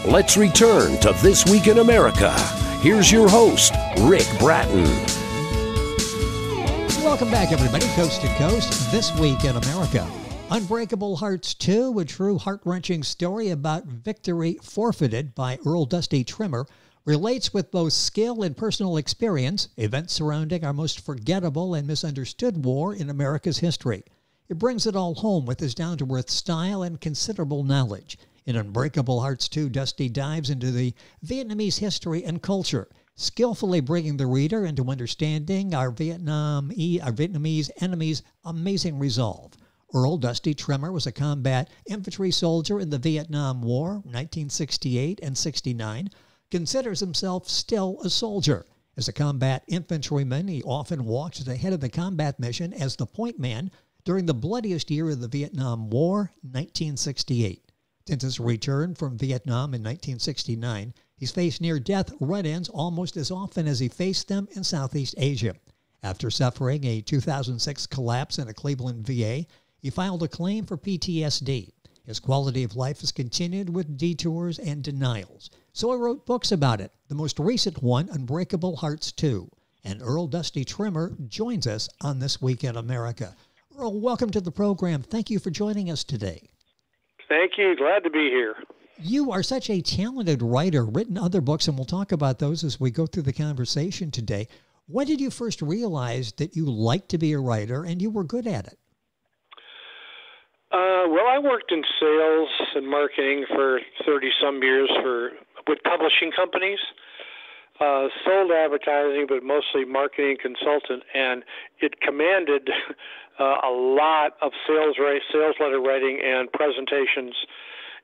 Let's return to This Week in America. Here's your host, Rick Bratton. Welcome back, everybody, coast to coast. This Week in America. Unbreakable Hearts 2, a true heart-wrenching story about victory forfeited by Earl Dusty Trimmer, relates with both skill and personal experience events surrounding our most forgettable and misunderstood war in America's history. It brings it all home with his down-to-earth style and considerable knowledge. In Unbreakable Hearts 2, Dusty dives into the Vietnamese history and culture, skillfully bringing the reader into understanding our Vietnamese enemies' amazing resolve. Earl Dusty Trimmer was a combat infantry soldier in the Vietnam War, 1968 and 69, considers himself still a soldier. As a combat infantryman, he often walks at the head of the combat mission as the point man during the bloodiest year of the Vietnam War, 1968. Since his return from Vietnam in 1969, he's faced near-death run-ins almost as often as he faced them in Southeast Asia. After suffering a 2006 collapse in a Cleveland VA, he filed a claim for PTSD. His quality of life has continued with detours and denials. So he wrote books about it, the most recent one, Unbreakable Hearts 2. And Earl Dusty Trimmer joins us on This Week in America. Earl, welcome to the program. Thank you for joining us today. Thank you. Glad to be here. You are such a talented writer, written other books, and we'll talk about those as we go through the conversation today. When did you first realize that you liked to be a writer and you were good at it? Well, I worked in sales and marketing for 30-some years with publishing companies. Sold advertising, but mostly marketing consultant, and it commanded a lot of sales letter writing and presentations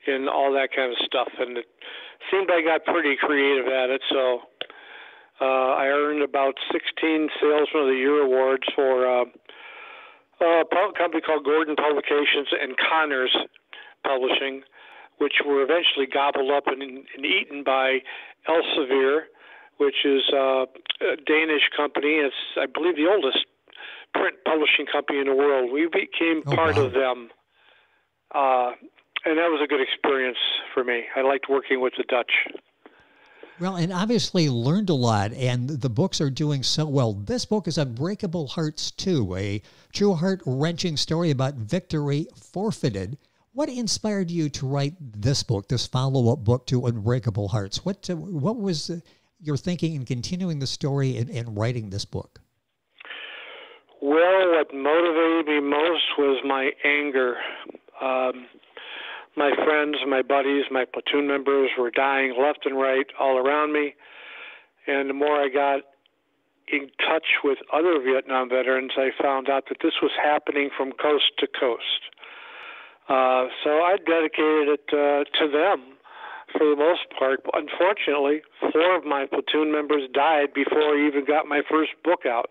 and all that kind of stuff. And it seemed I got pretty creative at it, so I earned about 16 Salesman of the Year awards for a company called Gordon Publications and Connors Publishing, which were eventually gobbled up and eaten by Elsevier, which is a Danish company. It's, I believe, the oldest print publishing company in the world. We became part of them, and that was a good experience for me. I liked working with the Dutch. Well, and obviously learned a lot, and the books are doing so well. This book is Unbreakable Hearts 2, a true heart-wrenching story about victory forfeited. What inspired you to write this book, this follow-up book to Unbreakable Hearts? What was your thinking in continuing the story and writing this book? Well, what motivated me most was my anger. My friends, my buddies, my platoon members were dying left and right all around me. And the more I got in touch with other Vietnam veterans, I found out that this was happening from coast to coast. So I dedicated it to them for the most part. Unfortunately, 4 of my platoon members died before I even got my first book out.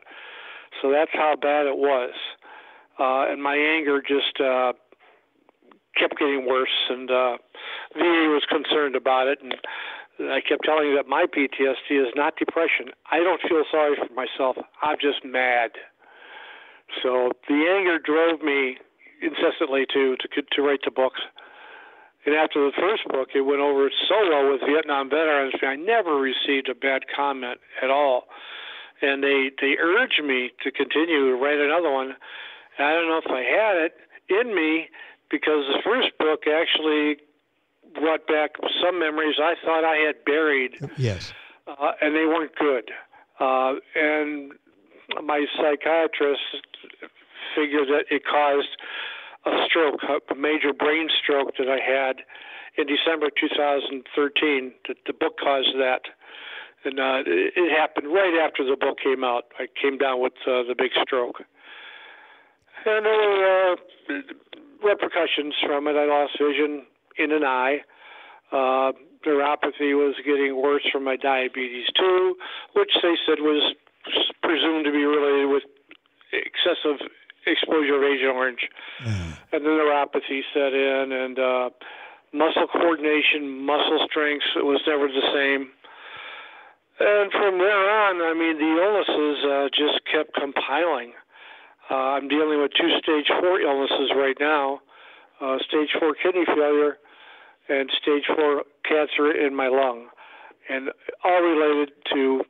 So that's how bad it was. And my anger just kept getting worse, and VA was concerned about it, and I kept telling you that my PTSD is not depression. I don't feel sorry for myself. I'm just mad. So the anger drove me incessantly to write the books. And after the first book, it went over so well with Vietnam veterans. I never received a bad comment at all. And they urged me to continue to write another one. And I don't know if I had it in me, because the first book actually brought back some memories I thought I had buried. Yes. And they weren't good. And my psychiatrist figured that it caused a stroke, a major brain stroke that I had in December 2013. The book caused that. And it happened right after the book came out. I came down with the big stroke. And there were repercussions from it. I lost vision in an eye. Neuropathy was getting worse from my diabetes too, which they said was presumed to be related with excessive exposure of Agent Orange. And the neuropathy set in, and muscle coordination, muscle strength was never the same. And from there on, I mean, the illnesses just kept compiling. I'm dealing with 2 stage 4 illnesses right now, stage 4 kidney failure and stage 4 cancer in my lung, and all related to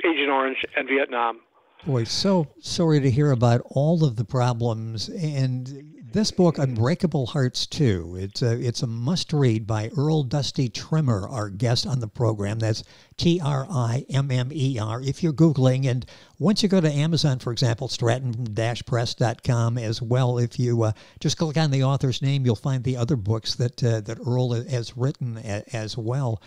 Agent Orange and Vietnam. Boy, so sorry to hear about all of the problems. And this book, Unbreakable Hearts 2, it's a must-read by Earl Dusty Trimmer, our guest on the program. That's Trimmer if you're Googling. And once you go to Amazon, for example, stratton-press.com as well, if you just click on the author's name, you'll find the other books that Earl has written as well.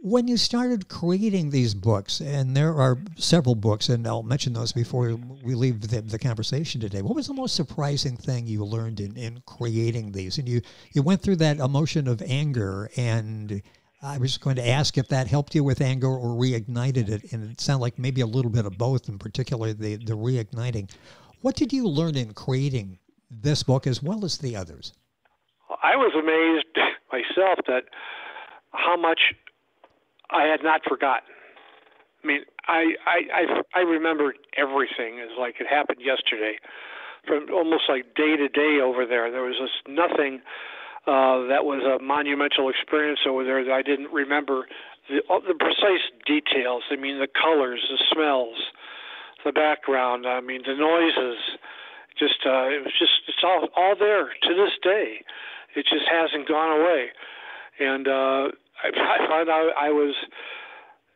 When you started creating these books, and there are several books, and I'll mention those before we leave the conversation today, what was the most surprising thing you learned in creating these? And you went through that emotion of anger, and I was going to ask if that helped you with anger or reignited it, and it sounded like maybe a little bit of both, and particularly the reigniting. What did you learn in creating this book as well as the others? I was amazed myself that how much I had not forgotten. I mean, I remembered everything as like it happened yesterday, from almost like day to day over there. There was just nothing that was a monumental experience over there that I didn't remember. The precise details. I mean, the colors, the smells, the background. I mean, the noises. Just it's all there to this day. It just hasn't gone away, and I found out I was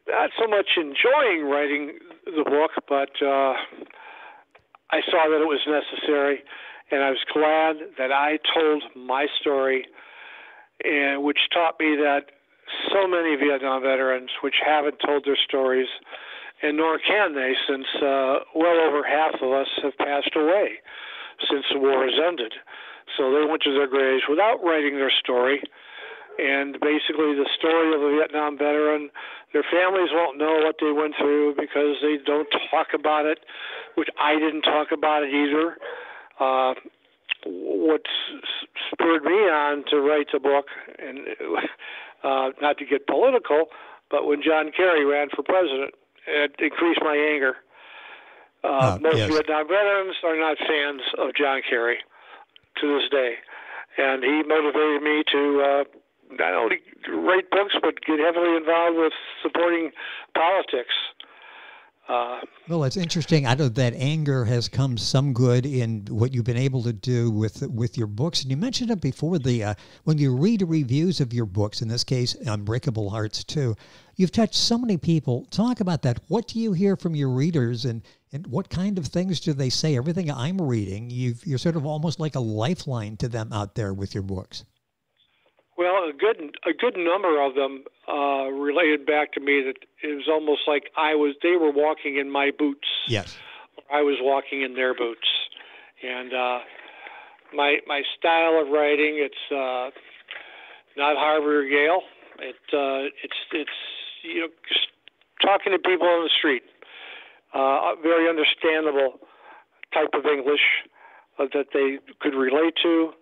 not so much enjoying writing the book, but I saw that it was necessary, and I was glad that I told my story, and which taught me that so many Vietnam veterans which haven't told their stories, and nor can they, since well over half of us have passed away since the war has ended. So they went to their graves without writing their story. And basically the story of a Vietnam veteran, their families won't know what they went through because they don't talk about it, which I didn't talk about it either. What spurred me on to write the book, and not to get political, but when John Kerry ran for president, it increased my anger. Most Vietnam veterans are not fans of John Kerry to this day. And he motivated me to not only write books, but get heavily involved with supporting politics. Well, it's interesting. Out of that anger has come some good in what you've been able to do with your books. And you mentioned it before, when you read reviews of your books, in this case, Unbreakable Hearts 2, you've touched so many people. Talk about that. What do you hear from your readers, and what kind of things do they say? Everything I'm reading, you're sort of almost like a lifeline to them out there with your books. Well, a good number of them related back to me that it was almost like they were walking in my boots. Yes. I was walking in their boots. And my style of writing, it's not Harvard or Yale. It's just talking to people on the street. Very understandable type of English that they could relate to.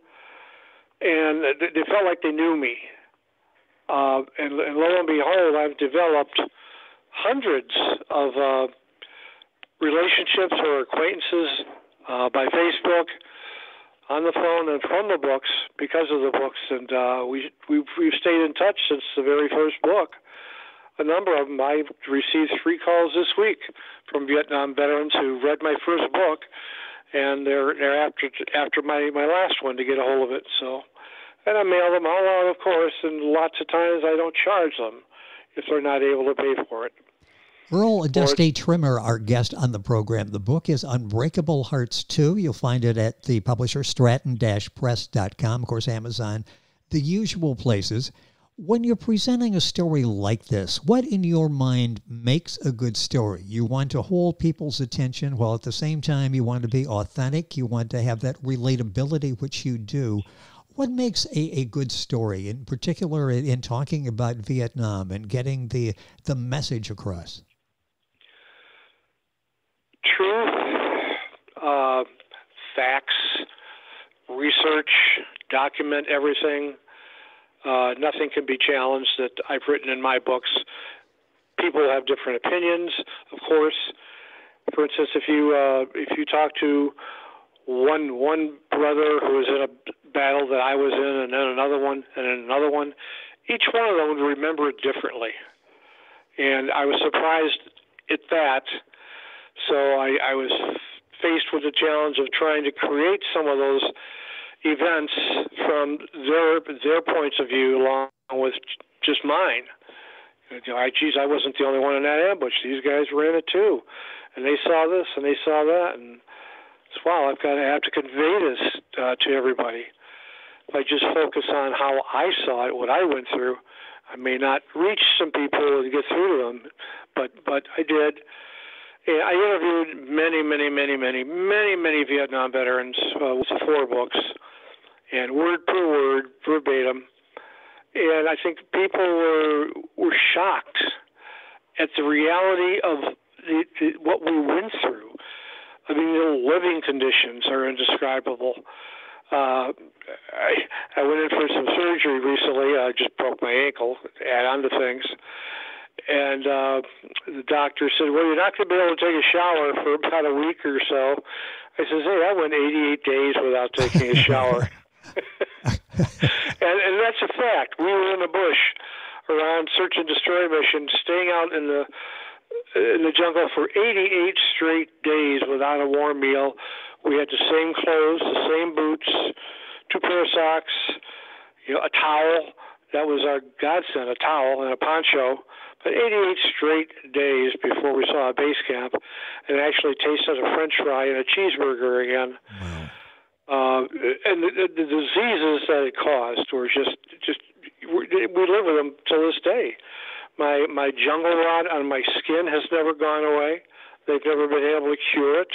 And they felt like they knew me. And lo and behold, I've developed hundreds of relationships or acquaintances by Facebook, on the phone, and from the books because of the books. And we've stayed in touch since the very first book. A number of them. I received 3 calls this week from Vietnam veterans who read my first book, and they're after my last one to get a hold of it. So, and I mail them all out, of course, and lots of times I don't charge them if they're not able to pay for it. Earl Dusty Trimmer, our guest on the program. The book is Unbreakable Hearts 2. You'll find it at the publisher stratton-press.com, of course, Amazon, the usual places. When you're presenting a story like this, what in your mind makes a good story? You want to hold people's attention while at the same time you want to be authentic. You want to have that relatability, which you do. What makes a good story, in particular in talking about Vietnam and getting the message across? Truth, facts, research, document everything. Nothing can be challenged that I've written in my books. People have different opinions, of course. For instance, if you talk to one brother who was in a battle that I was in, and then another one, and then another one. Each one of them would remember it differently. And I was surprised at that. So I was faced with the challenge of trying to create some of those events from their points of view along with just mine. Geez, I wasn't the only one in that ambush. These guys were in it too. And they saw this and they saw that. And it's, wow, I've got to have to convey this to everybody. If I just focus on how I saw it, what I went through, I may not reach some people and get through to them, but I did. And I interviewed many Vietnam veterans with 4 books, and word per word, verbatim. And I think people were shocked at the reality of what we went through. I mean, the living conditions are indescribable. I went in for some surgery recently. I just broke my ankle, add on to things. And the doctor said, well, you're not going to be able to take a shower for about a week or so. I says, hey, I went 88 days without taking a shower. and that's a fact. We were in the bush around search and destroy mission, staying out in the jungle for 88 straight days without a warm meal. We had the same clothes, the same boots, 2 pair of socks, a towel. That was our godsend, a towel and a poncho. But 88 straight days before we saw a base camp and actually tasted a French fry and a cheeseburger again. Wow. And the diseases that it caused were just we live with them to this day. My jungle rot on my skin has never gone away. They've never been able to cure it.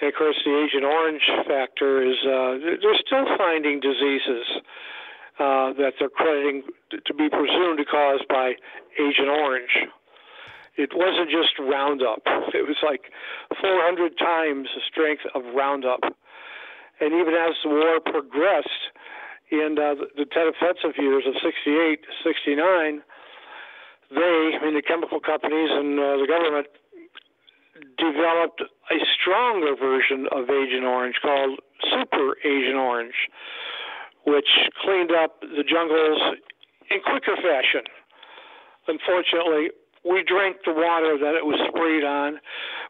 And of course, the Agent Orange factor is they're still finding diseases that they're crediting to be presumed caused by Agent Orange. It wasn't just Roundup. It was like 400 times the strength of Roundup. And even as the war progressed in the Tet Offensive years of 68, 69, the chemical companies and the government developed a stronger version of Agent Orange called Super Agent Orange, which cleaned up the jungles in quicker fashion. Unfortunately, we drank the water that it was sprayed on.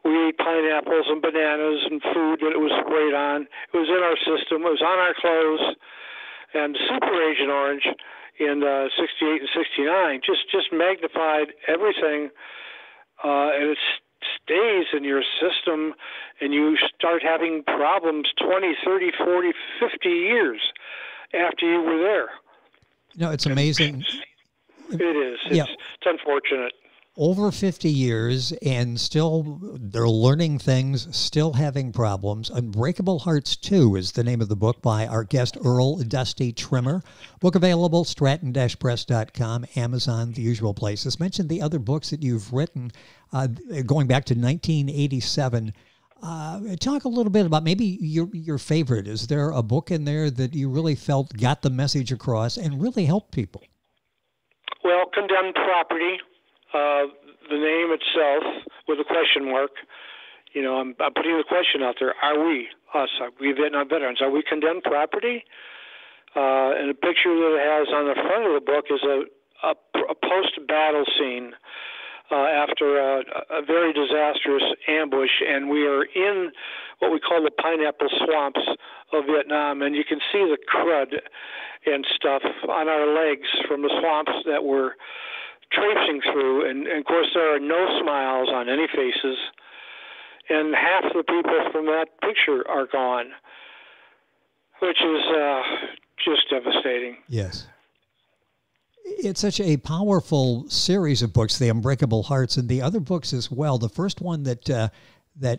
We ate pineapples and bananas and food that it was sprayed on. It was in our system. It was on our clothes. And Super Agent Orange in 68 and 69 just magnified everything, and it stays in your system, and you start having problems 20, 30, 40, 50 years after you were there. It's amazing. It is. It's unfortunate. Over 50 years, and still they're learning things, still having problems. Unbreakable Hearts 2 is the name of the book by our guest, Earl Dusty Trimmer. Book available, stratton-press.com, Amazon, the usual places. Mention the other books that you've written going back to 1987. Talk a little bit about maybe your favorite. Is there a book in there that you really felt got the message across and really helped people? Well, Condemned Property. The name itself with a question mark, I'm putting the question out there. Are we Vietnam veterans, are we condemned property? And the picture that it has on the front of the book is a post-battle scene after a very disastrous ambush, and we are in what we call the pineapple swamps of Vietnam, and you can see the crud and stuff on our legs from the swamps that we're traipsing through, and of course there are no smiles on any faces, and half the people from that picture are gone, which is just devastating. Yes. It's such a powerful series of books, the Unbreakable Hearts, and the other books as well. The first one that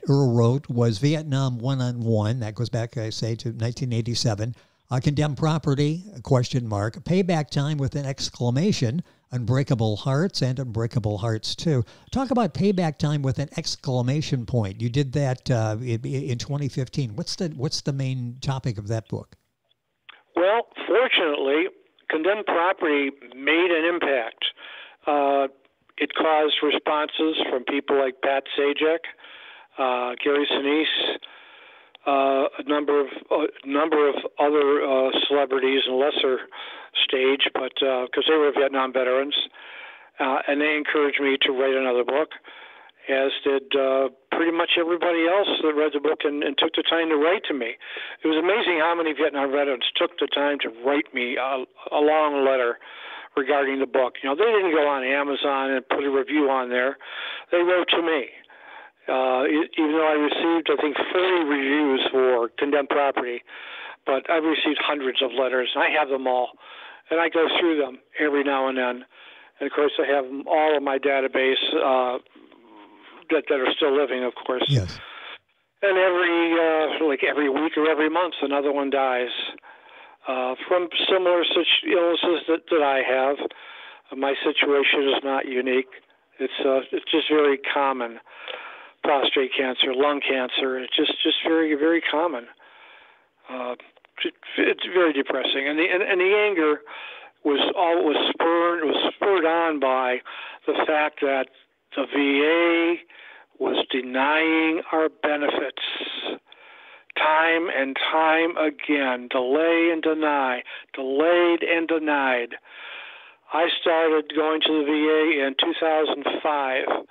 Earl wrote was Vietnam One-on-One. That goes back, I say, to 1987. Condemned Property, question mark. Payback Time with an exclamation. Unbreakable Hearts and Unbreakable Hearts 2. Talk about Payback Time with an exclamation point. You did that in 2015. What's the main topic of that book? Well, fortunately, Condemned Property made an impact. It caused responses from people like Pat Sajak, Gary Sinise, a number of other celebrities in lesser stage, but because they were Vietnam veterans, and they encouraged me to write another book, as did pretty much everybody else that read the book and took the time to write to me. It was amazing how many Vietnam veterans took the time to write me a long letter regarding the book. They didn't go on Amazon and put a review on there. They wrote to me. Even though I received, I think, 40 reviews for Condemned Property, but I've received hundreds of letters. I have them all, and I go through them every now and then. And, of course, I have them all in my database that are still living, of course. Yes. And every week or every month, another one dies from similar such illnesses that I have. My situation is not unique. It's just very common. Prostate cancer, lung cancer. It's just very, very common. It's very depressing, and the anger was spurred on by the fact that the VA was denying our benefits time and time again. Delay and deny, delayed and denied. I started going to the VA in 2005.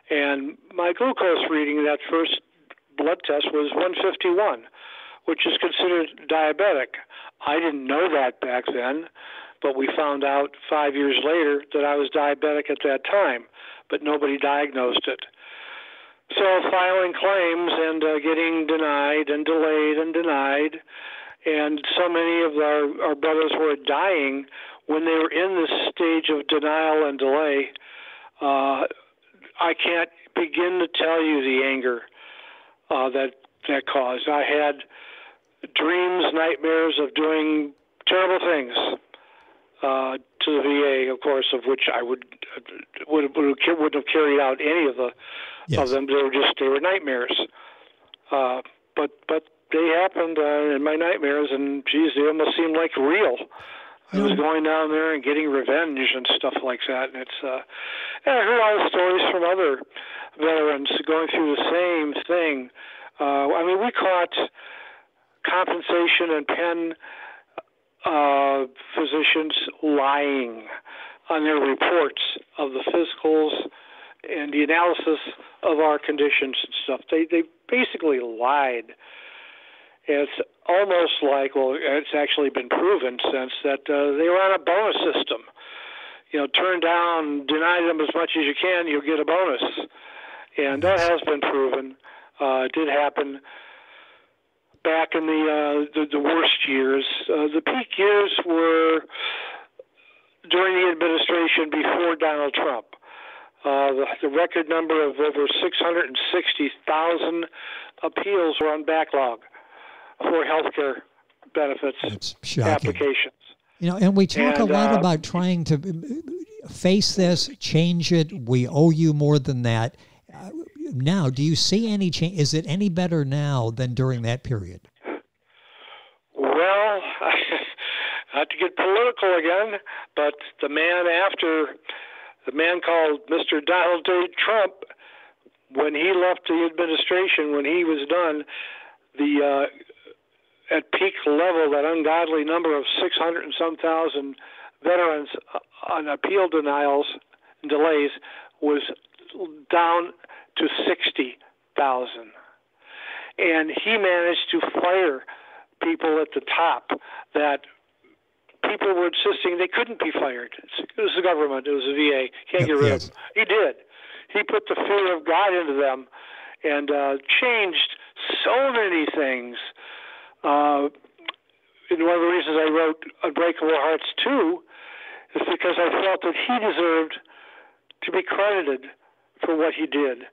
And my glucose reading in that first blood test was 151, which is considered diabetic. I didn't know that back then, but we found out 5 years later that I was diabetic at that time, but nobody diagnosed it. So filing claims and getting denied and delayed and denied, and so many of our brothers were dying when they were in this stage of denial and delay. I can't begin to tell you the anger that caused. I had dreams, nightmares of doing terrible things to the VA, of course, of which I wouldn't have carried out any of them. They were nightmares. But they happened in my nightmares, and geez, they almost seemed like real. I was going down there and getting revenge and stuff like that, and and I heard all the stories from other veterans going through the same thing. We caught compensation and pen physicians lying on their reports of the physicals and the analysis of our conditions and stuff. They basically lied. It's almost like, it's actually been proven since that they were on a bonus system. Turn down, deny them as much as you can, you'll get a bonus. And that has been proven. It did happen back in the worst years. The peak years were during the administration before Donald Trump. The record number of over 660,000 appeals were on backlog for health care benefits applications. And we talk a lot about trying to face this, change it. We owe you more than that. Now, do you see any change? Is it any better now than during that period? Well, not to get political again, but the man called Mr. Donald J. Trump, when he left the administration, when he was done, at peak level, that ungodly number of 600 and some thousand veterans on appeal denials and delays was down to 60,000. And he managed to fire people at the top that people were insisting they couldn't be fired. It was the government. It was the VA. Can't get rid of them. He did. He put the fear of God into them and changed so many things. And one of the reasons I wrote Unbreakable Hearts 2 is because I felt that he deserved to be credited for what he did.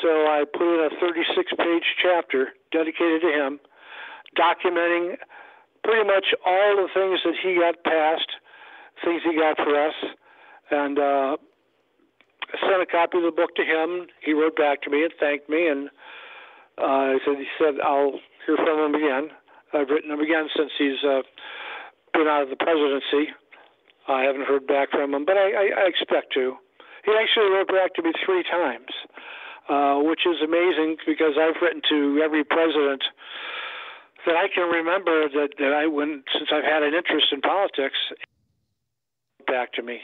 So I put in a 36-page chapter dedicated to him, documenting pretty much all the things that he got past, things he got for us, and I sent a copy of the book to him. He wrote back to me and thanked me, and he said, I'll hear from him again. I've written him again since he's been out of the presidency. I haven't heard back from him, but I expect to. He actually wrote back to me 3 times. which is amazing because I've written to every president that I can remember since I've had an interest in politics, back to me,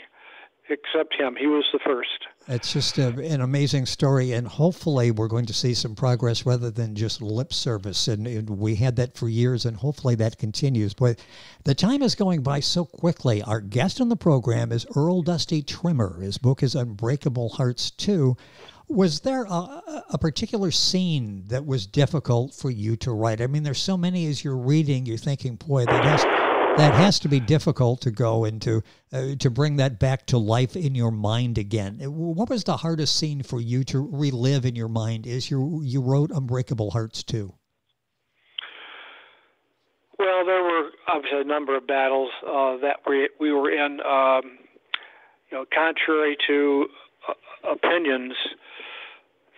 except him. He was the first. It's just an amazing story, and hopefully we're going to see some progress rather than just lip service. And we had that for years, and hopefully that continues. But the time is going by so quickly. Our guest on the program is Earl Dusty Trimmer. His book is Unbreakable Hearts 2. Was there a particular scene that was difficult for you to write? I mean, there's so many as you're reading, you're thinking, boy, that has to be difficult to go into, to bring that back to life in your mind again. What was the hardest scene for you to relive in your mind as you wrote Unbreakable Hearts 2? Well, there were obviously a number of battles that we were in. Contrary to opinions,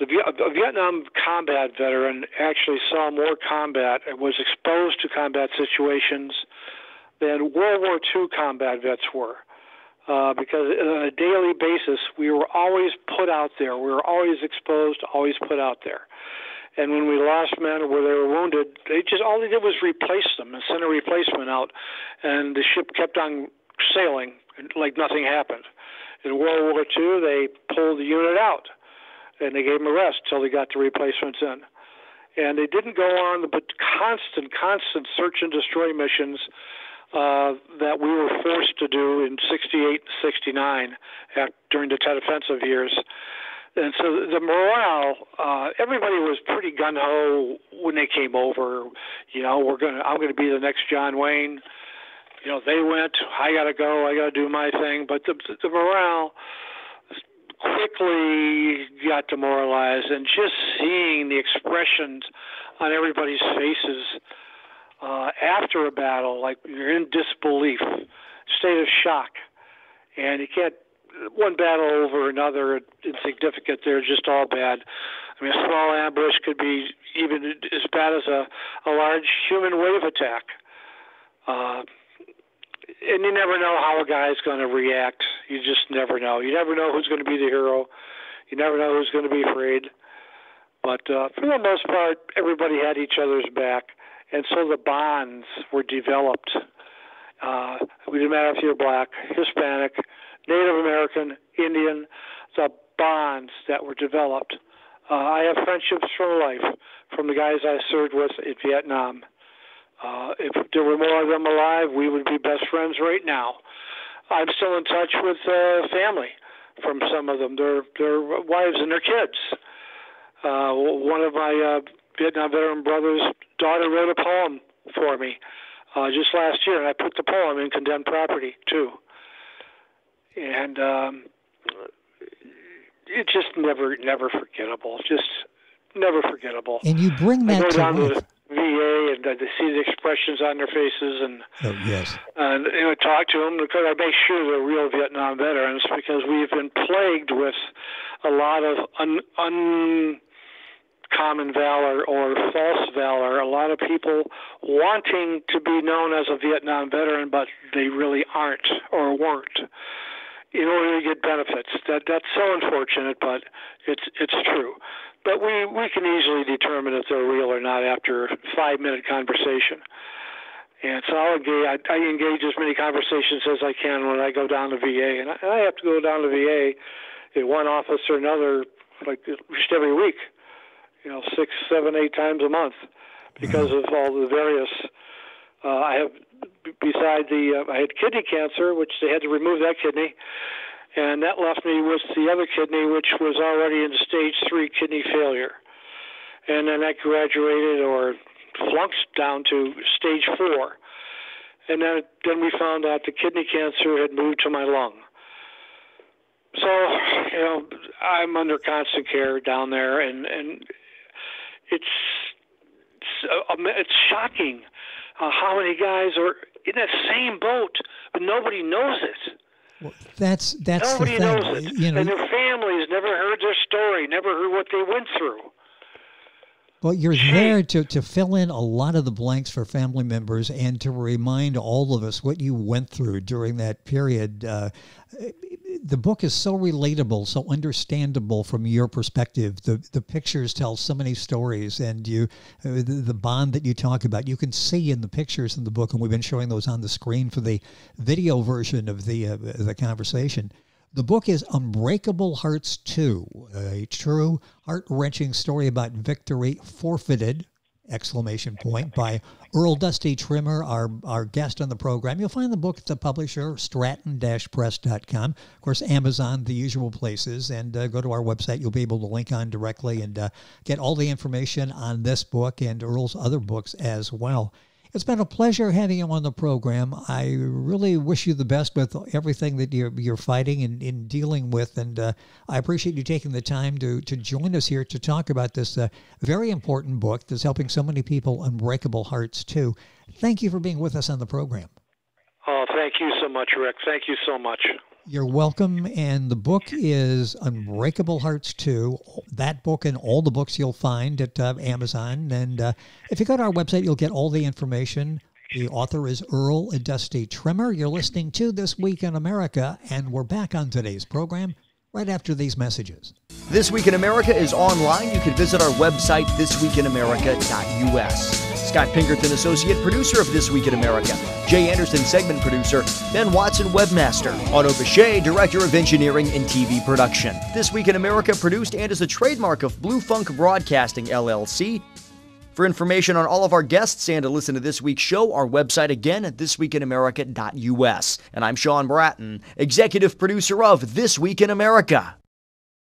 a Vietnam combat veteran actually saw more combat and was exposed to combat situations than World War II combat vets were. Because on a daily basis, we were always put out there. We were always exposed, always put out there. And when we lost men or where they were wounded, all they did was replace them and send a replacement out. And the ship kept on sailing like nothing happened. In World War II, they pulled the unit out, and they gave them a rest till they got the replacements in. And they didn't go on the constant search and destroy missions that we were forced to do in 68 and 69 during the Tet Offensive years. And so the morale, everybody was pretty gung-ho when they came over. I'm going to be the next John Wayne. They went, I got to go, I got to do my thing. But the morale quickly got demoralized, and just seeing the expressions on everybody's faces after a battle, like you're in disbelief, state of shock, and you can't, one battle over another, insignificant, they're just all bad. I mean, a small ambush could be even as bad as a large human wave attack. And you never know how a guy's going to react. You just never know. You never know who's going to be the hero. You never know who's going to be afraid. But for the most part, everybody had each other's back. And so the bonds were developed. It didn't matter if you're black, Hispanic, Native American, Indian, the bonds that were developed. I have friendships for life from the guys I served with in Vietnam. If there were more of them alive, we would be best friends right now. I'm still in touch with family from some of them, their wives and their kids. One of my Vietnam veteran brother's daughter wrote a poem for me just last year, and I put the poem in Condemned Property, too. And it's just never forgettable. Just never forgettable. And you bring that to life. VA and to see the expressions on their faces and talk to them, because I make sure they're real Vietnam veterans, because we've been plagued with a lot of uncommon valor or false valor. A lot of people wanting to be known as a Vietnam veteran, but they really aren't or weren't, in order to get benefits. That's so unfortunate, but it's true. But we can easily determine if they're real or not after a 5-minute conversation. And so I engage as many conversations as I can when I go down to VA. And I have to go down to VA in one office or another, like just every week, 6, 7, 8 times a month, because of all the various. I had kidney cancer, which they had to remove that kidney. And that left me with the other kidney, which was already in stage 3 kidney failure. And then I graduated or flunked down to stage 4. And then we found out the kidney cancer had moved to my lung. So, I'm under constant care down there, and it's shocking how many guys are in that same boat, but nobody knows it. Well, that's nobody the thing. knows it. And their families never heard their story, never heard what they went through. Well, you're there to fill in a lot of the blanks for family members and to remind all of us what you went through during that period. the book is so relatable, so understandable from your perspective. The pictures tell so many stories, and the bond that you talk about, you can see in the pictures in the book, and we've been showing those on the screen for the video version of the conversation. The book is Unbreakable Hearts 2, a true heart-wrenching story about victory forfeited, ! By Earl Dusty Trimmer, our guest on the program. You'll find the book at the publisher, stratton-press.com. Of course, Amazon, the usual places, and go to our website. You'll be able to link on directly and get all the information on this book and Earl's other books as well. It's been a pleasure having you on the program. I really wish you the best with everything that you're fighting and in dealing with, and I appreciate you taking the time to join us here to talk about this very important book that's helping so many people, Unbreakable Hearts 2. Thank you for being with us on the program. Oh, thank you so much, Rick. Thank you so much. You're welcome, and the book is Unbreakable Hearts 2. That book and all the books you'll find at Amazon. And if you go to our website, you'll get all the information. The author is Earl Dusty Trimmer. You're listening to This Week in America, and we're back on today's program right after these messages. This Week in America is online. You can visit our website, thisweekinamerica.us. Scott Pinkerton, associate producer of This Week in America. Jay Anderson, segment producer. Ben Watson, webmaster. Otto Bechet, director of engineering and TV production. This Week in America produced and is a trademark of Blue Funk Broadcasting, LLC. For information on all of our guests and to listen to this week's show, our website again at thisweekinamerica.us. And I'm Sean Bratton, executive producer of This Week in America.